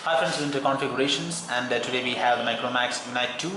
Hi friends, into configurations, and today we have the Micromax Unite 2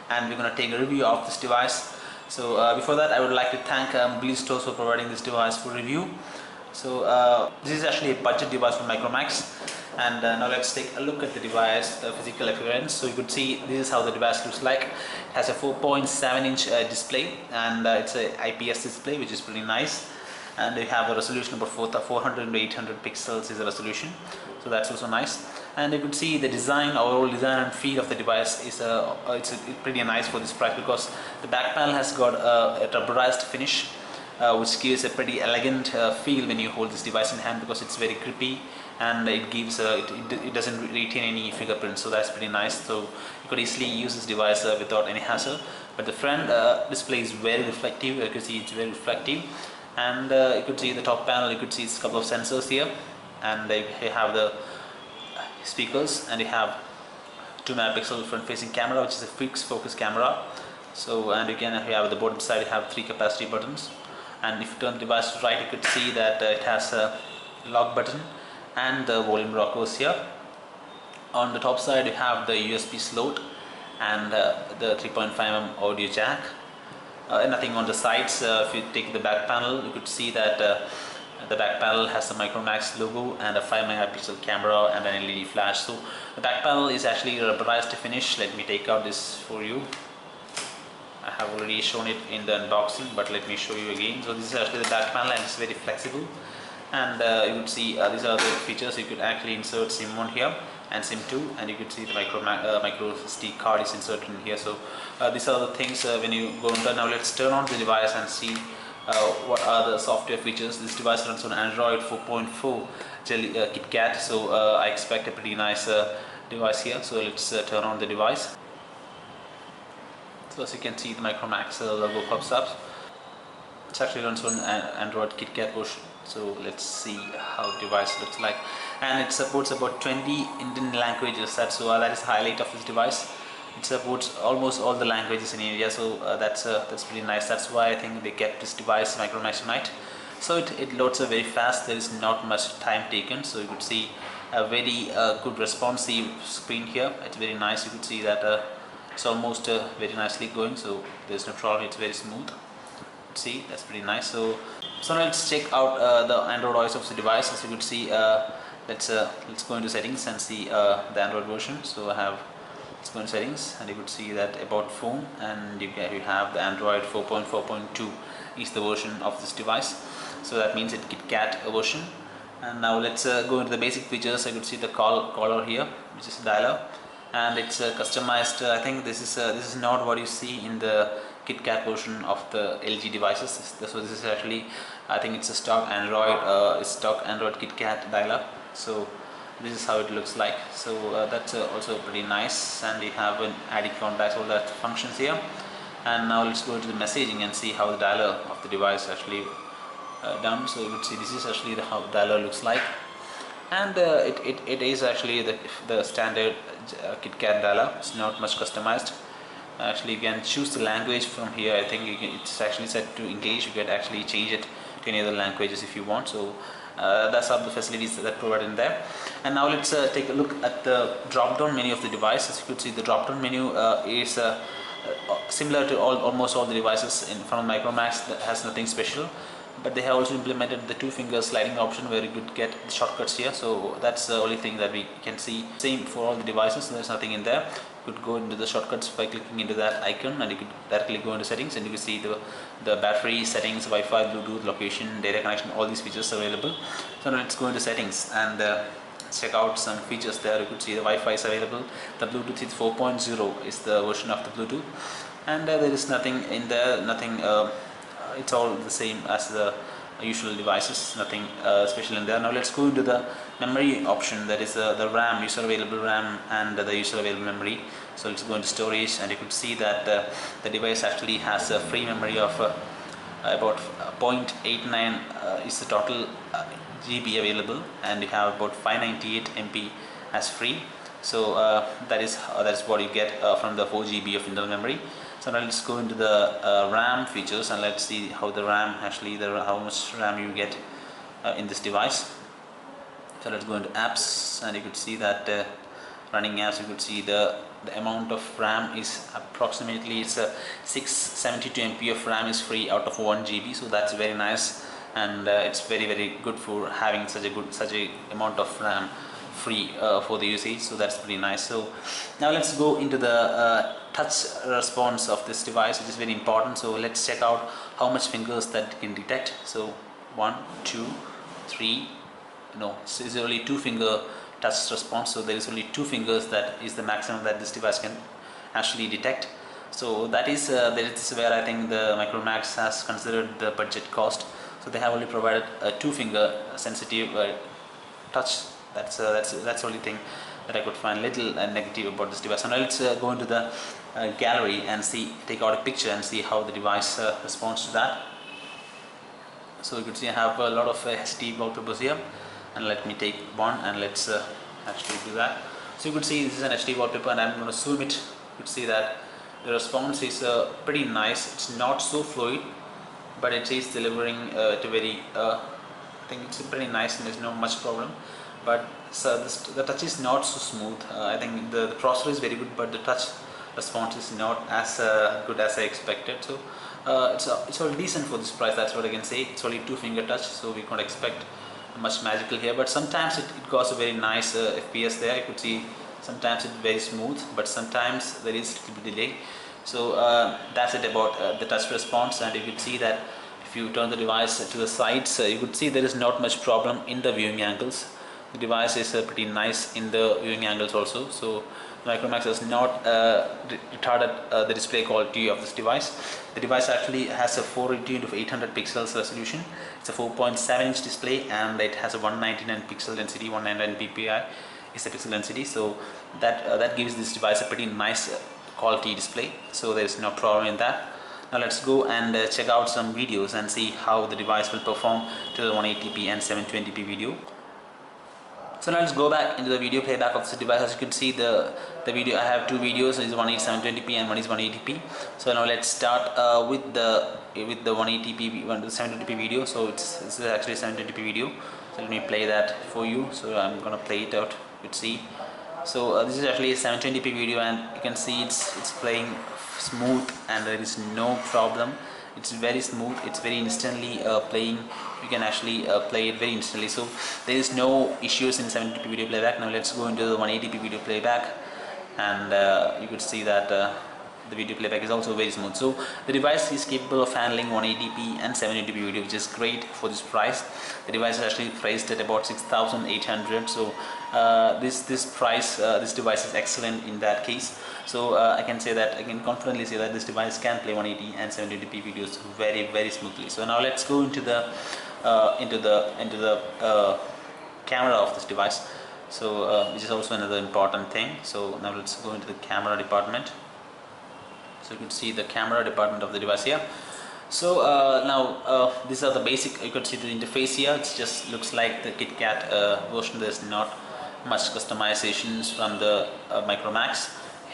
and we're going to take a review of this device. So before that, I would like to thank Mobility Stores for providing this device for review. So this is actually a budget device from Micromax, and now let's take a look at the device, the physical appearance. So you could see this is how the device looks like. It has a 4.7-inch display, and it's a IPS display, which is pretty nice. And you have a resolution about 400 to 800 pixels is the resolution, so that's also nice. And you could see the design, overall design and feel of the device is it's pretty nice for this price, because the back panel has got a rubberized finish, which gives a pretty elegant feel when you hold this device in hand, because it's very grippy and it gives it doesn't retain any fingerprints, so that's pretty nice. So you could easily use this device without any hassle. But the front display is very reflective. You can see it's very reflective. And you could see the top panel, you could see it's a couple of sensors here, and you have the speakers, and you have 2 megapixel front facing camera, which is a fixed focus camera. So, and again you have the bottom side, you have 3 capacity buttons, and if you turn the device to right, you could see that it has a lock button and the volume rockers here. On the top side you have the USB slot and the 3.5mm audio jack. Nothing on the sides. If you take the back panel, you could see that the back panel has the Micromax logo and a 5 megapixel camera and an LED flash. So the back panel is actually rubberized finish. Let me take out this for you. I have already shown it in the unboxing, but let me show you again. So this is actually the back panel, and it's very flexible. And you could see these are the features. You could actually insert SIM 1 here and SIM 2, and you could see the micro SD card is inserted in here. So these are the things when you go on. Now let's turn on the device and see what are the software features. This device runs on Android 4.4 KitKat, so I expect a pretty nice device here. So let's turn on the device. So as you can see, the Micromax logo pops up. It actually runs on Android KitKat version. So let's see how the device looks like, and it supports about 20 Indian languages. That is the highlight of this device. It supports almost all the languages in India, so that's pretty nice. That's why I think they kept this device Micromax Unite. So it loads very fast. There is not much time taken, so you could see a very good responsive screen here. It's very nice. You could see that it's almost very nicely going, so there's no problem. It's very smooth. See, that's pretty nice. So now let's check out the Android OS of the device. As you could see, let's go into settings and see the Android version. So let's go into settings, and you could see that about phone, and you have the Android 4.4.2 is the version of this device. So that means it's KitKat version. And now let's go into the basic features. I could see the caller here, which is a dialer, and it's customized. I think this is not what you see in the KitKat version of the LG devices. So this is actually, I think it's a stock Android KitKat dialer. So this is how it looks like. So that's also pretty nice, and you have an ID contacts, all that functions here. And now let's go to the messaging and see how the dialer of the device actually done. So you would see this is actually how the dialer looks like, and it is actually the standard KitKat dialer. It's not much customized. Actually, you can choose the language from here. I think it's actually set to English. You can actually change it to any other languages if you want. So that's all the facilities that are provided in there. And now let's take a look at the drop-down menu of the device. As you could see, the drop-down menu is similar to almost all the devices from Micromax. That has nothing special, but they have also implemented the 2-finger sliding option, where you could get the shortcuts here. So that's the only thing that we can see. Same for all the devices. So there's nothing in there. You could go into the shortcuts by clicking into that icon, and you could directly go into settings, and you can see the battery settings, Wi-Fi, Bluetooth, location, data connection, all these features are available. So now let's go into settings and check out some features there. You could see the Wi-Fi is available. The Bluetooth is 4.0 is the version of the Bluetooth, and there is nothing in there. Nothing. It's all the same as the usual devices. Nothing special in there. Now let's go into the memory option. That is the RAM, user available RAM, and the user available memory. So let's go into storage, and you could see that the device actually has a free memory of about 0.89 is the total GB available, and you have about 598 MB as free. So that is what you get from the 4 GB of internal memory. So now let's go into the RAM features, and let's see how the RAM actually, how much RAM you get in this device. So let's go into apps, and you could see that running apps. You could see the amount of RAM is approximately, it's a 672 MB of RAM is free out of 1 GB, so that's very nice, and it's very good for having such a amount of RAM free for the usage, so that's pretty nice. So now let's go into the touch response of this device, which is very important. So let's check out how much fingers that can detect. So 1, 2, 3, no, so it's only 2 finger touch response, so there is only 2 fingers, that is the maximum that this device can actually detect. So that is where I think the Micromax has considered the budget cost. So they have only provided a 2 finger sensitive touch. That's the only thing that I could find little negative about this device. So now let's go into the gallery and take out a picture and see how the device responds to that. So you could see I have a lot of HD wallpapers here, and let me take one and let's actually do that. So you could see this is an HD wallpaper, and I'm going to zoom it. You could see that the response is pretty nice. It's not so fluid, but it is delivering to very I think it's pretty nice, and there's no much problem. But so the touch is not so smooth. I think the processor is very good, but the touch response is not as good as I expected. So it's all decent for this price, that's what I can say. It's only 2 finger touch, so we can't expect much magical here, but sometimes it got a very nice FPS there. You could see sometimes it's very smooth, but sometimes there is a little bit delay. So that's it about the touch response. And you could see that if you turn the device to the sides, you could see there is not much problem in the viewing angles. The device is pretty nice in the viewing angles also. So Micromax has not retarded the display quality of this device. The device actually has a 480 x 800 pixels resolution. It's a 4.7-inch display, and it has a 199 pixel density. 199 ppi is the pixel density. So that gives this device a pretty nice quality display. So there is no problem in that. Now let's go and check out some videos and see how the device will perform to the 180p and 720p video. So now let's go back into the video playback of this device. As you can see, the video, I have 2 videos. One is 720p and one is 180p. So now let's start with the 180p, the 720p video. So this is actually a 720p video. So let me play that for you. So I'm gonna play it out. Let's see. So this is actually a 720p video, and you can see it's playing smooth, and there is no problem. It's very smooth, it's very instantly playing. You can actually play it very instantly, so there is no issues in 720p video playback. Now let's go into the 180p video playback, and you could see that the video playback is also very smooth. So the device is capable of handling 180p and 720p video, which is great for this price. The device is actually priced at about 6,800. So this price, this device is excellent in that case. So I can confidently say that this device can play 180 and 720p videos very smoothly. So now let's go into the camera of this device. So which is also another important thing. So now let's go into the camera department. So you can see the camera department of the device here. So now these are the basic. You could see the interface here. It just looks like the KitKat version. There's not much customizations from the Micromax.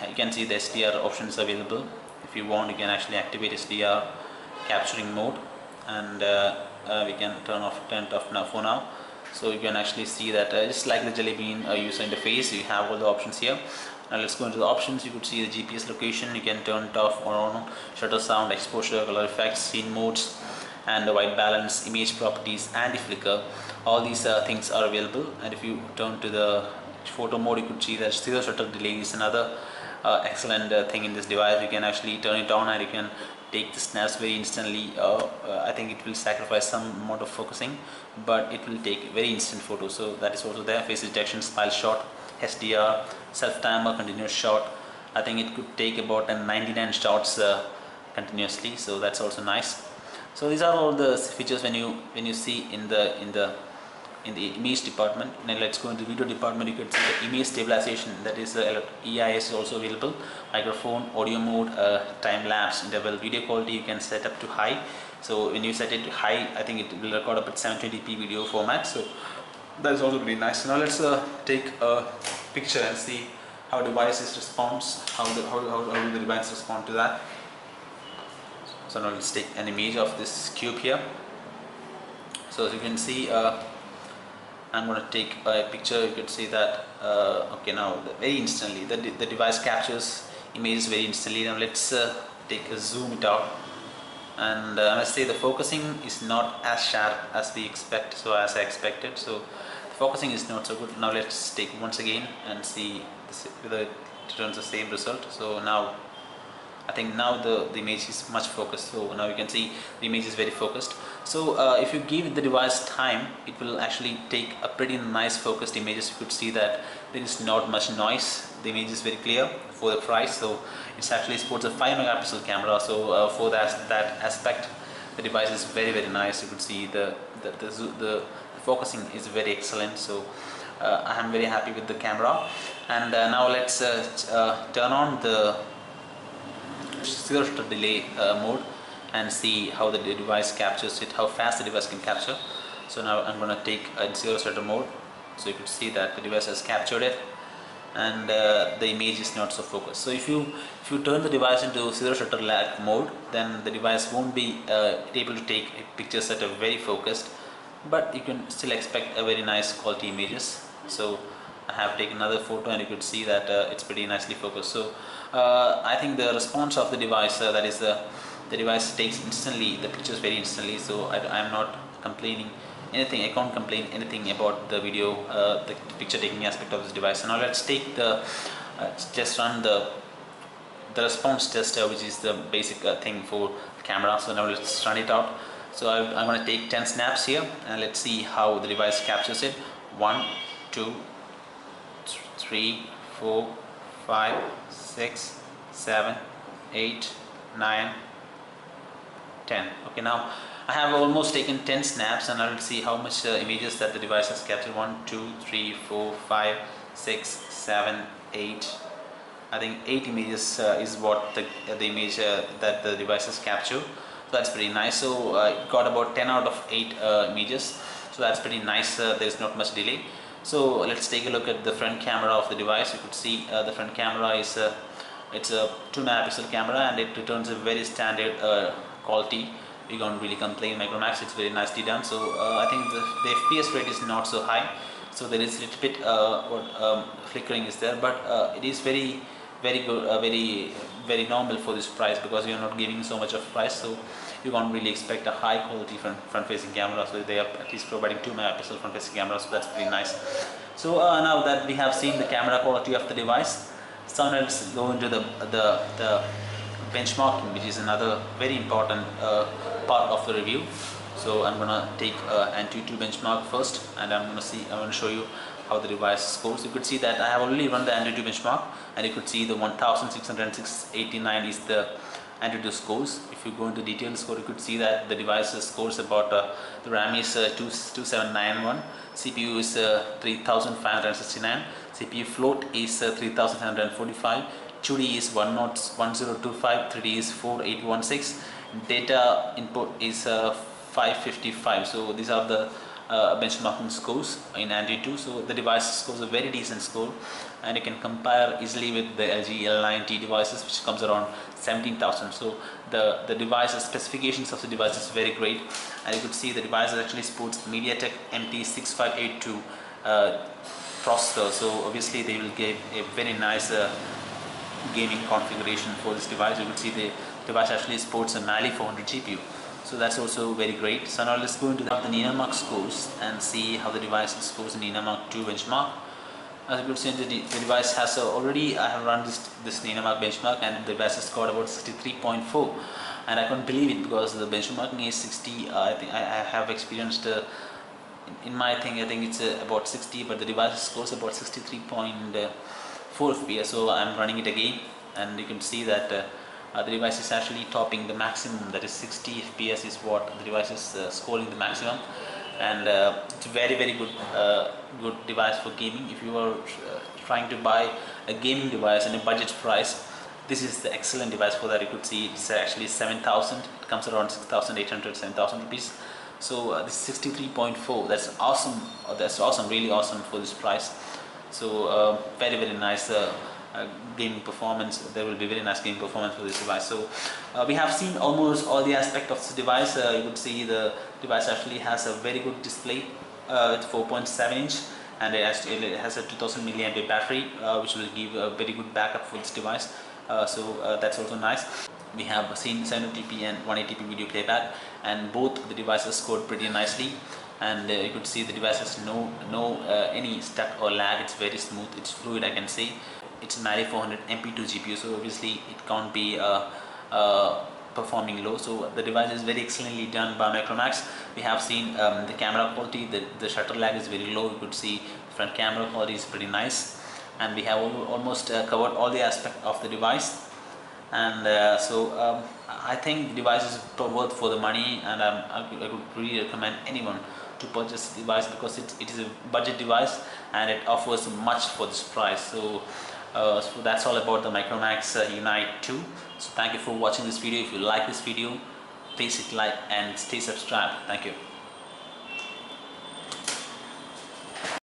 You can see the SDR options available. If you want, you can actually activate SDR capturing mode, and we can turn it off now for now. So you can actually see that just like the Jelly Bean user interface, you have all the options here. Now let's go into the options. You could see the GPS location. You can turn it off or on, shutter sound, exposure, color effects, scene modes, and the white balance, image properties, anti-flicker. All these things are available. And if you turn to the photo mode, you could see that zero shutter delay is another excellent thing in this device. You can actually turn it on and you can take the snaps very instantly. I think it will sacrifice some amount of focusing, but it will take very instant photos. So that is also there. Face detection, smile shot, SDR, self timer, continuous shot. I think it could take about 99 shots continuously. So that's also nice. So these are all the features when you see in the image department. Now let's go into the video department. You can see the image stabilization, that is EIS is also available. Microphone, audio mode, time lapse, interval, video quality you can set up to high. So when you set it to high, I think it will record up at 720p video format. So that is also pretty nice. So now let's take a picture and see how devices responds. How will the device respond to that? So now let's take an image of this cube here. So as you can see, I'm going to take a picture. You could see that okay, now very instantly the device captures images very instantly. Now let's take a zoom it out, and I must say the focusing is not as sharp as we expect, so as I expected, so the focusing is not so good. Now let's take once again and see whether it returns the same result. So now I think now the image is much focused, so now you can see the image is very focused. So if you give the device time, it will actually take a pretty nice focused images. You could see that there is not much noise, the image is very clear for the price. So it's actually sports a 5 megapixel camera, so for that aspect the device is very nice. You could see the focusing is very excellent, so I am very happy with the camera. And now let's turn on the zero shutter delay mode and see how the device captures it, how fast the device can capture. So now I'm going to take a zero shutter mode, so you could see that the device has captured it, and the image is not so focused. So if you turn the device into zero shutter lag mode, then the device won't be able to take pictures that are very focused, but you can still expect a very nice quality images. So I have taken another photo and you could see that it's pretty nicely focused. So I think the response of the device, that is the device takes instantly the pictures very instantly, so I am not complaining anything. I can't complain anything about the video, the picture taking aspect of this device. So now let's take the just run the response tester, which is the basic thing for camera. So now let's run it out. So I'm going to take 10 snaps here and let's see how the device captures it. 1 2 3 4 5 6 7 8 9 10. Okay, now I have almost taken 10 snaps and I will see how much images that the device has captured. 1 2 3 4 5 6 7 8. I think 8 images is what the image that the device has captured. So that's pretty nice. So it got about 10 out of 8 images. So that's pretty nice. There's not much delay. So let's take a look at the front camera of the device. You could see the front camera is it's a 2 megapixel camera and it returns a very standard quality. We can't really complain. Micromax, it's very nicely done. So I think the FPS rate is not so high. So there is a little bit flickering is there, but it is very good, very normal for this price, because we are not giving so much of price. So you can't really expect a high quality front-facing camera. So they are at least providing 2 megapixel front-facing camera, so that's pretty nice. So now that we have seen the camera quality of the device, so now let's go into the benchmarking, which is another very important part of the review. So I'm gonna take Antutu benchmark first, and I'm gonna show you how the device scores. You could see that I have already run the Antutu benchmark, and you could see the 1689 is the Antutu scores. If you go into detailed score, you could see that the device scores about the RAM is 2791, CPU is 3569, CPU float is 3745, 2D is 1025, 3D is 4816, data input is 555. So these are the benchmarking scores in Antutu. So the device scores a very decent score, and you can compare easily with the LG L90 devices, which comes around 17,000. So the device specifications of the device is very great, and you could see the device actually supports MediaTek MT6582 processor. So obviously they will give a very nice gaming configuration for this device. You could see the device actually supports a Mali 400 GPU. So that's also very great. So now let's go into the Ninamark scores and see how the device scores in Ninamark 2 benchmark. As you could see, the device has already, I have run this Ninamark benchmark, and the device has scored about 63.4, and I couldn't believe it, because the benchmarking is 60. I think I have experienced in my thing, I think it's about 60, but the device scores about 63.4 FPS. So I'm running it again, and you can see that the device is actually topping the maximum, that is 60 FPS is what the device is scoring the maximum. And it's a very good good device for gaming. If you are trying to buy a gaming device in a budget price, this is the excellent device for that. You could see it's actually 7,000. It comes around 6,800, 7,000 rupees. So this 63.4, that's awesome. That's awesome, really awesome for this price. So very nice gaming performance. There will be very nice gaming performance for this device. So we have seen almost all the aspects of this device. You could see the device actually has a very good display. with 4.7 inch, and it has a 2000 milliampere battery, which will give a very good backup for this device. That's also nice. We have seen 720p and 180p video playback, and both the devices scored pretty nicely. And you could see the device has no any stuck or lag. It's very smooth, it's fluid, I can say. It's 9400 MP2 GPU, so obviously it can't be performing low. So the device is very excellently done by Micromax. We have seen the camera quality, the shutter lag is very low. You could see front camera quality is pretty nice, and we have almost covered all the aspects of the device. And I think the device is worth for the money, and I would really recommend anyone to purchase the device, because it is a budget device and it offers much for this price. So that's all about the Micromax Unite 2. So thank you for watching this video. If you like this video, please hit like and stay subscribed. Thank you.